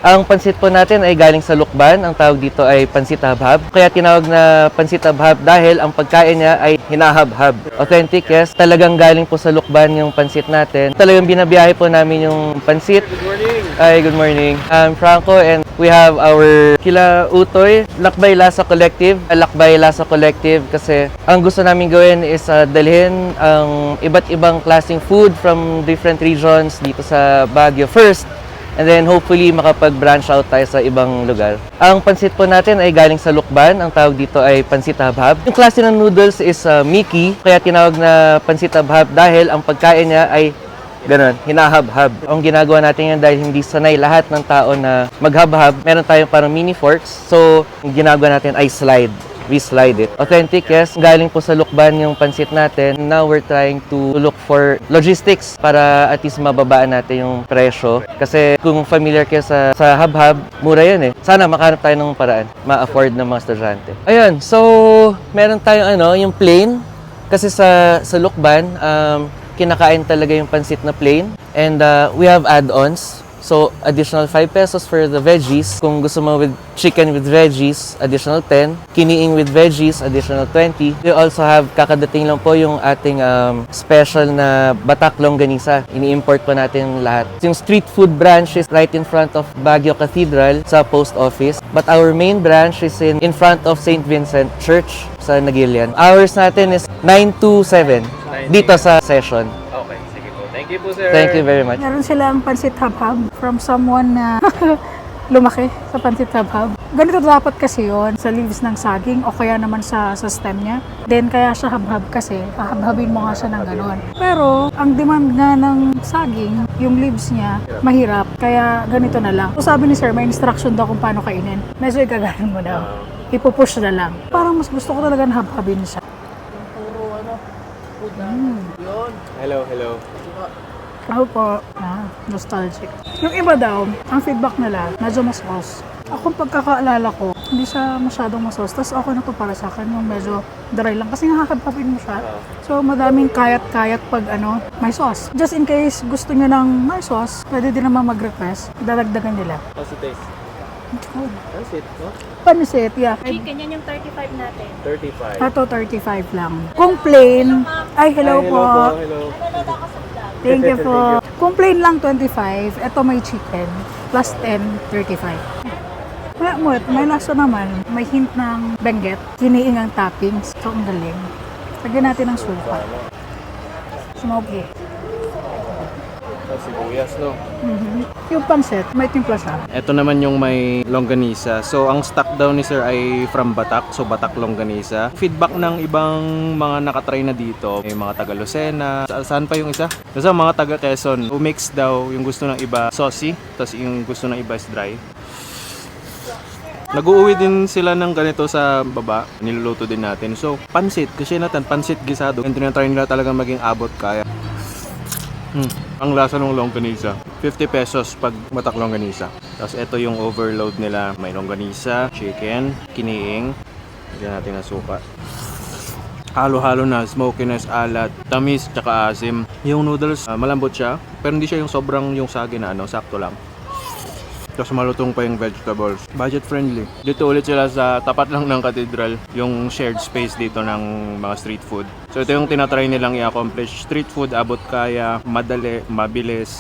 Ang pansit po natin ay galing sa Lukban. Ang tawag dito ay pansit habhab. Kaya tinawag na pansit habhab dahil ang pagkain niya ay hinahabhab. Authentic, yes. Talagang galing po sa Lukban yung pansit natin. Talagang binabiyahe po namin yung pansit. Good morning! Hi, good morning. I'm Franco and we have our Kila Utoy, Lakbay Lasa Collective. Lakbay Lasa Collective kasi ang gusto namin gawin is dalhin ang iba't ibang klaseng food from different regions dito sa Baguio first. And then hopefully makapag-branch out tayo sa ibang lugar. Ang pansit po natin ay galing sa Lukban. Ang tawag dito ay pansit habhab. Yung klase ng noodles is Mickey. Kaya tinawag na pansit habhab dahil ang pagkain niya ay ganun, hinahabhab. Ang ginagawa natin yan dahil hindi sanay lahat ng tao na maghabhab. Meron tayong parang mini forks. So, ang ginagawa natin ay slide. We slide it. Authentic, yes. Galing po sa Lukban yung pansit natin. Now we're trying to look for logistics para at least mababaan natin yung presyo. Kasi kung familiar kayo sa habhab, mura yan eh. Sana makahanap tayo ng paraan, ma-afford ng mga estudyante. Ayun, so meron tayong yung plain. Kasi sa Lukban, kinakain talaga yung pansit na plain. And we have add-ons. So, additional 5 pesos for the veggies. Kung gusto mo with chicken with veggies, additional 10. Kiniing with veggies, additional 20. We also have, kakadating lang po yung ating special na batak longganisa. Ini-import po natin lahat. Yung street food branch is right in front of Baguio Cathedral sa post office. But our main branch is in front of St. Vincent Church sa Nagilian. Hours natin is 9 to 7 dito sa session. Okay, sige po. Thank you po, sir. Thank you very much. Meron silang pansit habhab from someone na lumaki sa pansit habhab. Ganito dapat kasi yon sa leaves ng saging o kaya naman sa stem niya. Then kaya siya habhab kasi, hahabhabin mo nga siya ng ganon. Pero ang demand nga ng saging, yung leaves niya, mahirap. Kaya ganito na lang. So sabi ni sir, may instruction daw kung paano kainin. Medyo igaganon mo daw. Ipupush na lang. Parang mas gusto ko talaga na habhabin siya. Hello, hello. Ako po, nostalgic. Yung iba daw, ang feedback nila, medyo mas sauce. Ako pagkakaalala ko, hindi siya masyadong masos. Tapos okay na to para sa akin, yung medyo dry lang. Kasi nakakapapin mo siya. So madaming kayat-kayat pag may sauce. Just in case gusto nyo ng may sauce, pwede din naman mag-request. Dadagdagan nila. How's it taste? Oh, How's it, no? Pansit, yeah. Chicken, yan yung 35 natin. 35. Ito, 35 lang. Kung plain, ay hello, po. Hello. Thank you po. Kung plain lang 25, ito may chicken. Plus 10, 35. May lasa naman. May hint ng benggit. Kiniing ang toppings. So, ang galing. Lagyan natin ng suka. Smoky. Sibuyas, no? Yung pansit, may timpla siya. Ito naman yung may longganisa. So, ang stock daw ni sir ay from Batak. So, Batak longganisa. Feedback ng ibang mga nakatry na dito, may mga taga Lucena. Saan pa yung isa? Kasi mga taga Quezon, umix daw yung gusto ng iba saucy, tapos yung gusto ng iba is dry. Nag-uuwi din sila ng ganito sa baba. Niluluto din natin. So, pansit. Kasi natin, pansit gisado. And tinatry nila talagang maging abot kaya. Ang lasa ng longganisa. 50 pesos pag Batak longganisa. Tapos ito yung overload nila. May longganisa, chicken, kiniing. Lagyan natin ng suka. Halo-halo na, smokiness, alat, tamis, tsaka asim. Yung noodles, malambot siya. Pero hindi siya yung sobrang yung sagi na sakto lang. Tapos malutong pa yung vegetables. Budget friendly. Dito ulit sila sa tapat lang ng cathedral. Yung shared space dito ng mga street food. So ito yung tinatry nilang i-accomplish. Street food, abot kaya, madali, mabilis.